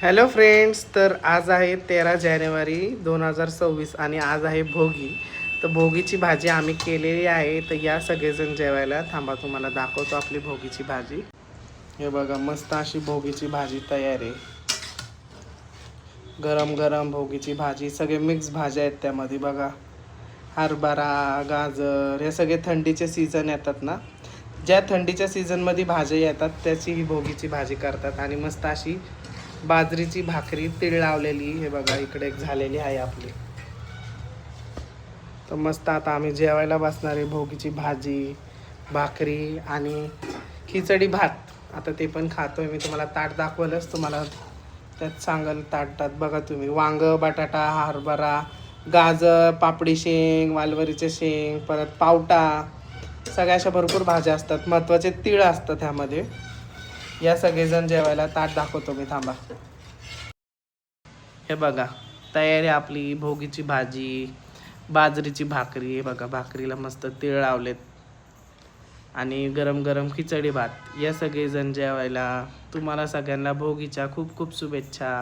Hello friends, तर आज आहे 13 जानेवारी 2026 आणि आज आहे भोगी. तर भोगीची भाजी आम्ही केलेली आहे. तर या सगळेजण जेवायला. थांबा, तुम्हाला दाखवतो आपली भोगीची भाजी. हे बघा, मस्त अशी भोगीची भाजी तयार आहे. गरम गरम भोगीची भाजी, सगळे मिक्स भाज्या आहेत त्यामध्ये. बघा, हरभरा, गाजर, हे सगळे थंडीचे सीझन येतात ना. ज्या थंडीच्या सीझनमध्ये भाज्या येतात त्याची ही भोगीची भाजी करतात. आणि मस्त अशी बाजरीची भाकरी तीळ लावलेली, हे बघा इकडे एक झालेली आहे आपली. तर मस्त आता आम्ही जेवायला बसणार आहे. भोगीची भाजी, भाकरी आणि खिचडी भात. आता ते पण खातोय मी. तुम्हाला ताट दाखवलंच, तुम्हाला त्यात सांगल ताटात. बघा तुम्ही, वांग, बटाटा, हरभरा, गाजर, पापडी शेंग, वालवरीचे शेंग, परत पावटा, सगळ्या अशा भरपूर भाज्या असतात. महत्त्वाचे तीळ असतात ह्यामध्ये. या सगळेजण जेवायला. ताट दाखवतो मी, थांबा. हे बघा, तयारी आपली भोगीची भाजी, बाजरीची भाकरी. हे बघा, भाकरीला मस्त तीळ लावलेत आणि गरम गरम खिचडी भात. या सगळेजण जेवायला. तुम्हाला सगळ्यांना भोगीच्या खूप खूप शुभेच्छा.